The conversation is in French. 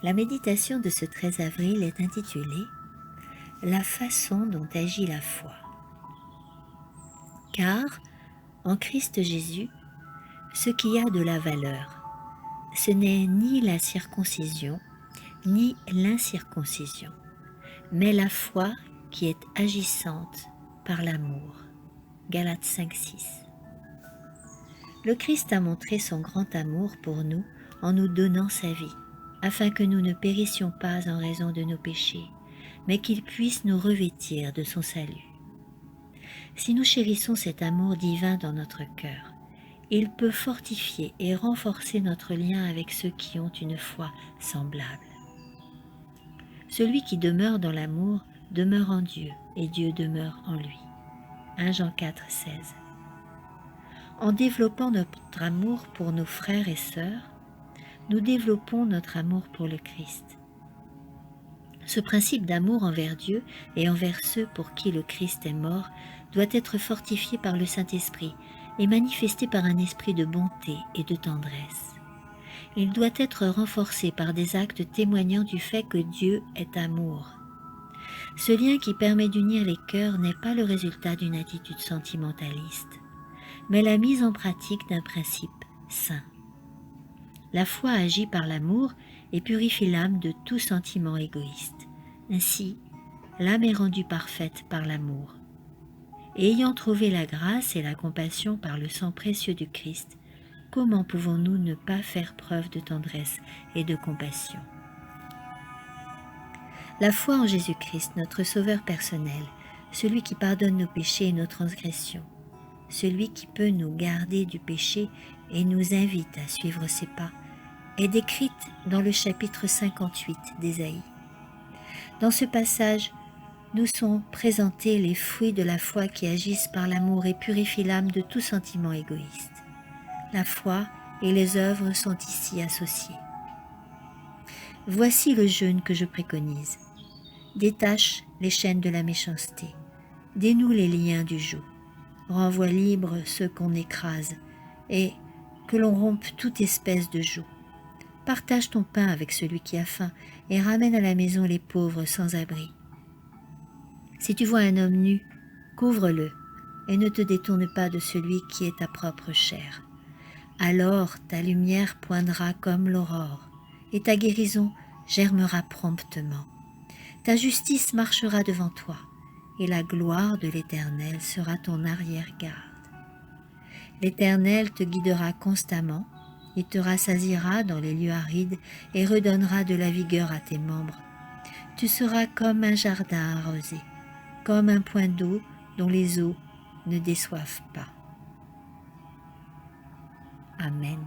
La méditation de ce 13 avril est intitulée « La façon dont agit la foi ». Car, en Christ Jésus, ce qui a de la valeur, ce n'est ni la circoncision, ni l'incirconcision, mais la foi qui est agissante par l'amour. Galates 5:6. Le Christ a montré son grand amour pour nous en nous donnant sa vie, afin que nous ne périssions pas en raison de nos péchés, mais qu'il puisse nous revêtir de son salut. Si nous chérissons cet amour divin dans notre cœur, il peut fortifier et renforcer notre lien avec ceux qui ont une foi semblable. Celui qui demeure dans l'amour demeure en Dieu et Dieu demeure en lui. 1 Jean 4:16. En développant notre amour pour nos frères et sœurs, nous développons notre amour pour le Christ. Ce principe d'amour envers Dieu et envers ceux pour qui le Christ est mort doit être fortifié par le Saint-Esprit et manifesté par un esprit de bonté et de tendresse. Il doit être renforcé par des actes témoignant du fait que Dieu est amour. Ce lien qui permet d'unir les cœurs n'est pas le résultat d'une attitude sentimentaliste, mais la mise en pratique d'un principe saint. La foi agit par l'amour et purifie l'âme de tout sentiment égoïste. Ainsi, l'âme est rendue parfaite par l'amour. Et ayant trouvé la grâce et la compassion par le sang précieux du Christ, comment pouvons-nous ne pas faire preuve de tendresse et de compassion? La foi en Jésus-Christ, notre Sauveur personnel, celui qui pardonne nos péchés et nos transgressions, celui qui peut nous garder du péché et nous invite à suivre ses pas, est décrite dans le chapitre 58 d'Ésaïe. Dans ce passage, nous sont présentés les fruits de la foi qui agissent par l'amour et purifient l'âme de tout sentiment égoïste. La foi et les œuvres sont ici associées. Voici le jeûne que je préconise. Détache les chaînes de la méchanceté, dénoue les liens du joug, renvoie libres ceux qu'on écrase, et que l'on rompe toute espèce de joug. Partage ton pain avec celui qui a faim, et ramène à la maison les pauvres sans abri. Si tu vois un homme nu, couvre-le, et ne te détourne pas de celui qui est ta propre chair. Alors ta lumière poindra comme l'aurore, et ta guérison germera promptement. Ta justice marchera devant toi, et la gloire de l'Éternel sera ton arrière-garde. L'Éternel te guidera constamment, il te rassasiera dans les lieux arides et redonnera de la vigueur à tes membres. Tu seras comme un jardin arrosé, comme un point d'eau dont les eaux ne déçoivent pas. Amen.